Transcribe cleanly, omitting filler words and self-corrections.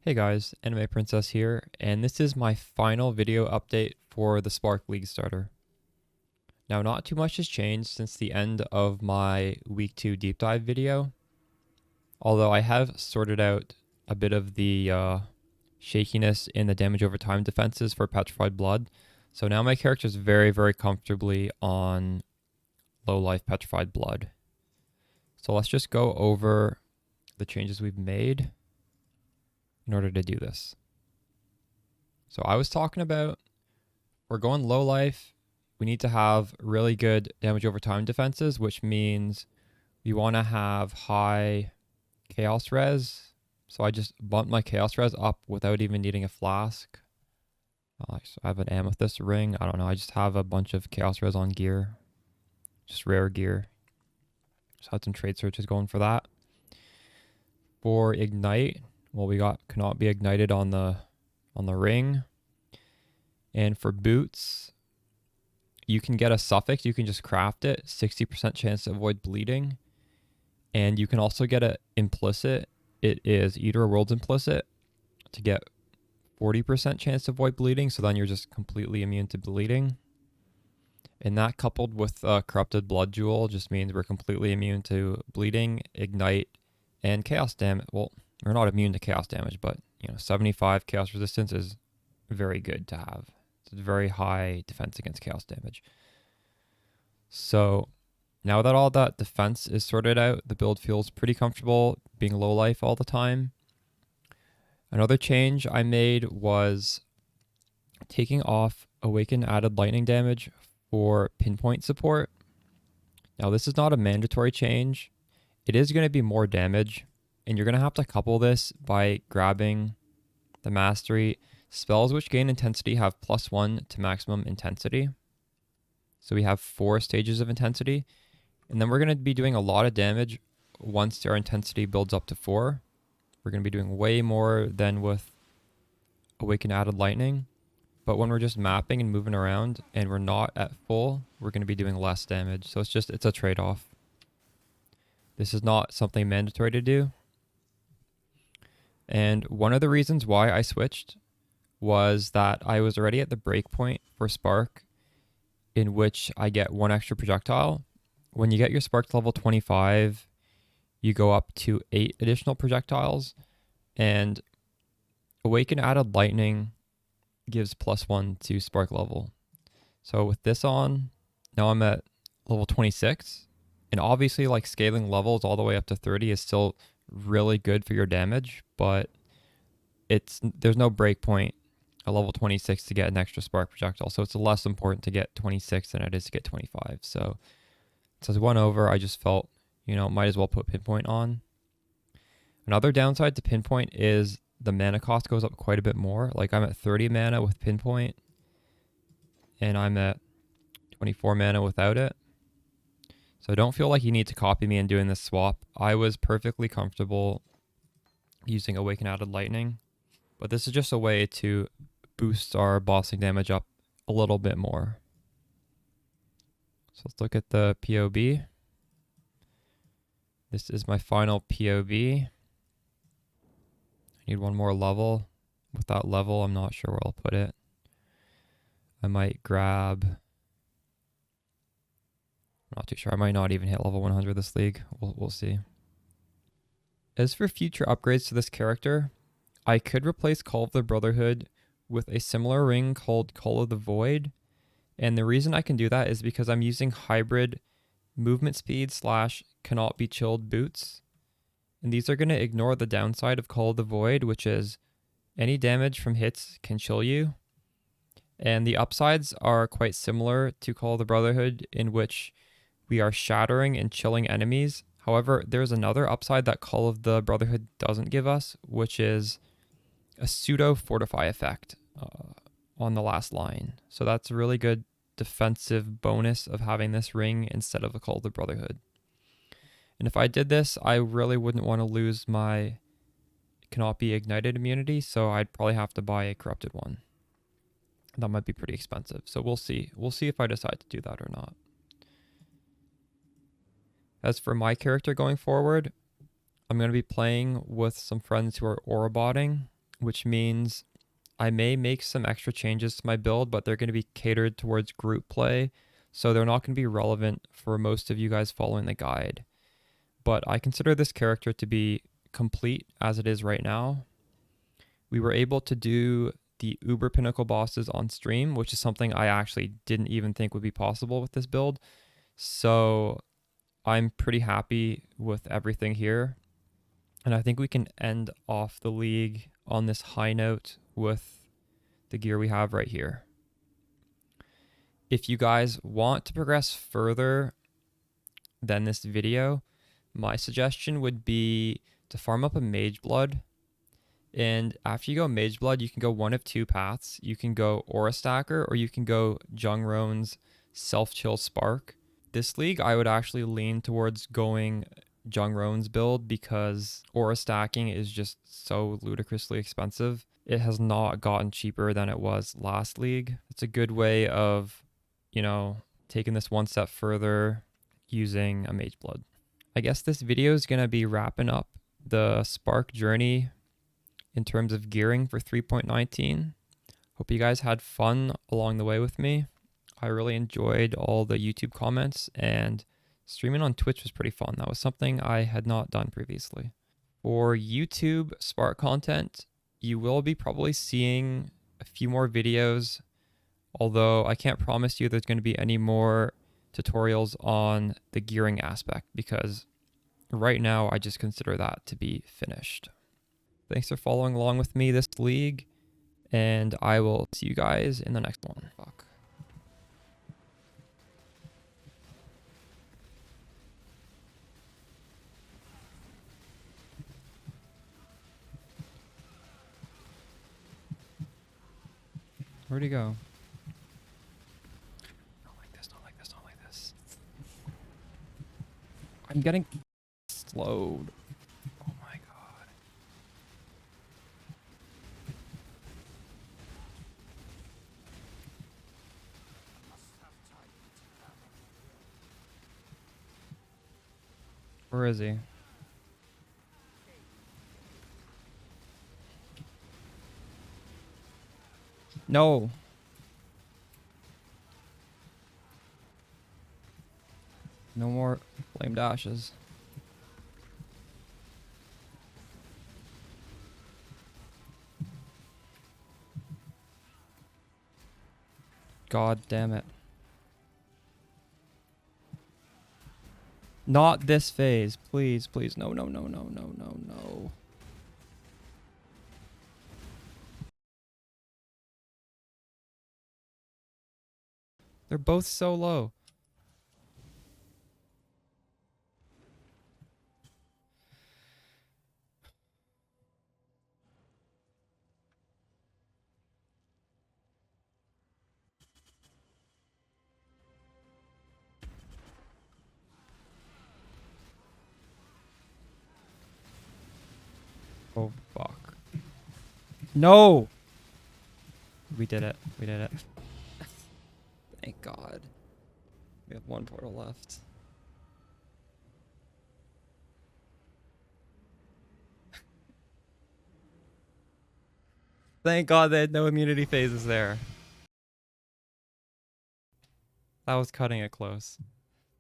Hey guys, Anime Princess here, and this is my final video update for the Spark League starter. Now, not too much has changed since the end of my week 2 deep dive video, although I have sorted out a bit of the shakiness in the damage over time defenses for Petrified Blood. So now my character is very comfortably on Lowlife Petrified Blood. So let's just go over the changes we've made in order to do this. So I was talking about we're going low life. We need to have really good damage over time defenses, which means we want to have high chaos res. So I just bumped my chaos res up without even needing a flask. So I have an amethyst ring. I don't know. I just have a bunch of chaos res on gear, just rare gear. Just had some trade searches going for that. For ignite, well, we got cannot be ignited on the ring. And for boots, you can get a suffix. You can just craft it. 60% chance to avoid bleeding. And you can also get an implicit. It is Eater of Worlds implicit to get 40% chance to avoid bleeding. So then you're just completely immune to bleeding. And that coupled with Corrupted Blood Jewel just means we're completely immune to bleeding, ignite, and chaos damage. Well, we're not immune to chaos damage, but 75 chaos resistance is very good to have. It's a very high defense against chaos damage. So now that all that defense is sorted out, the build feels pretty comfortable being low life all the time. Another change I made was taking off Awaken added lightning damage for pinpoint support. Now this is not a mandatory change. It is going to be more damage, and you're going to have to couple this by grabbing the mastery. Spells which gain intensity have +1 to maximum intensity. So we have 4 stages of intensity. And then we're going to be doing a lot of damage once our intensity builds up to 4. We're going to be doing way more than with Awaken Added Lightning. But when we're just mapping and moving around and we're not at full, we're going to be doing less damage. So it's a trade-off. This is not something mandatory to do. And one of the reasons why I switched was that I was already at the breakpoint for Spark, in which I get 1 extra projectile. When you get your Spark to level 25, you go up to 8 additional projectiles, and Awaken Added Lightning gives +1 to Spark level. So with this on, now I'm at level 26, and obviously like scaling levels all the way up to 30 is still really good for your damage, but there's no breakpoint at level 26 to get an extra spark projectile, so it's less important to get 26 than it is to get 25. So as one over, I just felt might as well put pinpoint on. Another downside to pinpoint is the mana cost goes up quite a bit more. Like I'm at 30 mana with pinpoint, and I'm at 24 mana without it. So don't feel like you need to copy me in doing this swap. I was perfectly comfortable using Awaken Added Lightning, but this is just a way to boost our bossing damage up a little bit more. So let's look at the POB. This is my final POB. I need 1 more level. With that level, I'm not sure where I'll put it. I might grab... I'm not too sure. I might not even hit level 100 this league. We'll see. As for future upgrades to this character, I could replace Call of the Brotherhood with a similar ring called Call of the Void. And the reason I can do that is because I'm using hybrid movement speed / cannot be chilled boots. And these are going to ignore the downside of Call of the Void, which is any damage from hits can chill you. And the upsides are quite similar to Call of the Brotherhood, in which we are shattering and chilling enemies. However, there's another upside that Call of the Brotherhood doesn't give us, which is a pseudo fortify effect on the last line. So that's a really good defensive bonus of having this ring instead of a Call of the Brotherhood. And if I did this, I really wouldn't want to lose my cannot be ignited immunity, so I'd probably have to buy a corrupted one. That might be pretty expensive. So we'll see. We'll see if I decide to do that or not. As for my character going forward, I'm going to be playing with some friends who are aura botting. which means I may make some extra changes to my build, but they're going to be catered towards group play, so they're not going to be relevant for most of you guys following the guide. But I consider this character to be complete as it is right now. We were able to do the Uber Pinnacle bosses on stream, which is something I actually didn't even think would be possible with this build. So I'm pretty happy with everything here. And I think we can end off the league on this high note with the gear we have right here. If you guys want to progress further than this video, my suggestion would be to farm up a Mage Blood. And after you go Mage Blood, you can go one of two paths. You can go Aura Stacker, or you can go Jungron's Self-Chill Spark. This league, I would actually lean towards going Jungron's build because Aura stacking is just so ludicrously expensive. It has not gotten cheaper than it was last league. It's a good way of, you know, taking this one step further using a Mage Blood. I guess this video is going to be wrapping up the Spark journey in terms of gearing for 3.19. Hope you guys had fun along the way with me. I really enjoyed all the YouTube comments, and streaming on Twitch was pretty fun. That was something I had not done previously. For YouTube Spark content, you will be probably seeing a few more videos, although I can't promise you there's going to be any more tutorials on the gearing aspect because right now I just consider that to be finished. Thanks for following along with me this league, and I will see you guys in the next one. Fuck. Where'd he go? Not like this, not like this, not like this. I'm getting slowed. Oh my god. Where is he? No. No more flame dashes. God damn it. Not this phase. Please, please. No, no, no, no, no, no, no. They're both so low. Oh, fuck. No! We did it. We did it. Thank God. We have one portal left. Thank God they had no immunity phases there. That was cutting it close.